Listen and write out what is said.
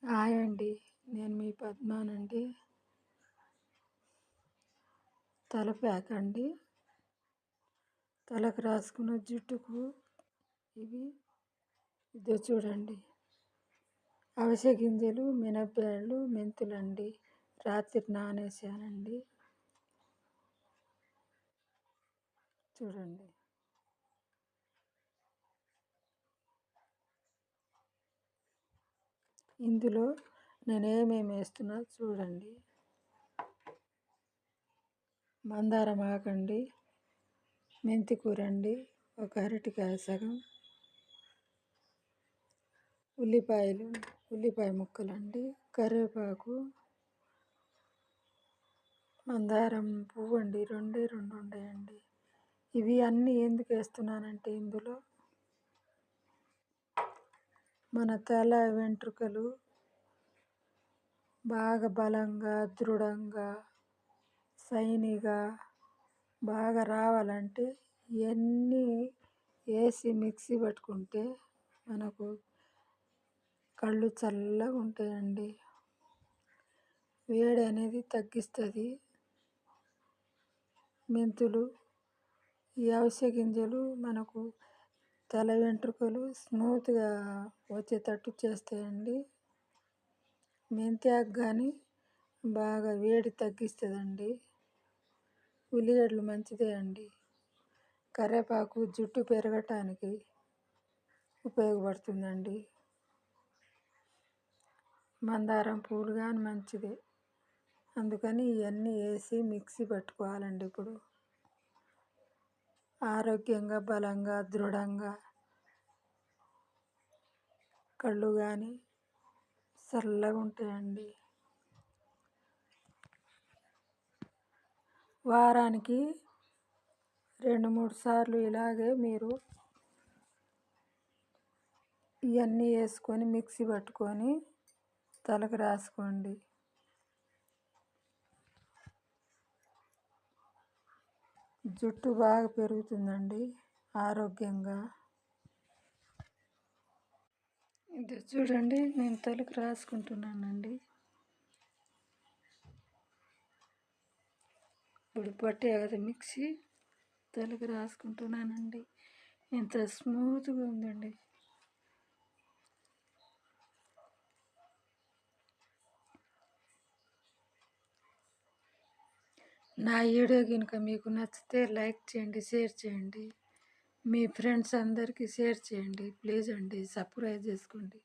Hi అండి. నేను మీ పద్మానండి. తల ప్యాక్ అండి. తలకు రాసుకున్న జుట్టుకు ఇవి ఇదో చూడండి. అవిసె గింజలు, మినప్పాలు, మెంతులండి. రాత్రి నానేసానండి. చూడండి. ఇందులో నేను ఏమేమి వేస్తున్నా చూడండి. మందారం ఆకండి, మెంతి కూర అండి, ఒక అరటికాయ సగం, ఉల్లిపాయ ముక్కలండి, కరివేపాకు, మందారం పువ్వు అండి, రెండు ఉన్నాయండి. ఇవి అన్నీ ఎందుకు వేస్తున్నానంటే ఇందులో మన తల వెంట్రుకలు బాగా బలంగా, దృఢంగా, షైనీగా బాగా రావాలంటే ఇవన్నీ వేసి మిక్సీ పట్టుకుంటే మనకు కళ్ళు చల్లగా ఉంటాయండి. వేడి అనేది తగ్గిస్తుంది. మెంతులు, ఈ అవిసె గింజలు మనకు తల వెంట్రుకలు స్మూత్గా వచ్చేటట్టు చేస్తాయండి. మెంతి ఆకు కానీ బాగా వేడి తగ్గిస్తుందండి. ఉల్లిగడ్డలు మంచిదే అండి. కరివేపాకు జుట్టు పెరగటానికి ఉపయోగపడుతుందండి. మందారం పూలు కానీ మంచిదే. అందుకని ఇవన్నీ వేసి మిక్సీ పట్టుకోవాలండి. ఇప్పుడు ఆరోగ్యంగా, బలంగా, దృఢంగా కళ్ళు కానీ చల్లగా ఉంటాయండి. వారానికి 2-3 సార్లు ఇలాగే మీరు ఇవన్నీ వేసుకొని మిక్సీ పట్టుకొని తలకు రాసుకోండి. జుట్టు బాగా పెరుగుతుందండి ఆరోగ్యంగా. ఇది చూడండి, నేను తలకు రాసుకుంటున్నానండి. ఇప్పుడు పట్టే కదా మిక్సీ, తలకు రాసుకుంటున్నానండి. ఎంత స్మూత్గా ఉందండి. నా వీడియో కనుక మీకు నచ్చితే లైక్ చేయండి, షేర్ చేయండి. మీ ఫ్రెండ్స్ అందరికీ షేర్ చేయండి. ప్లీజ్ అండి, సబ్స్క్రైబ్ చేసుకోండి.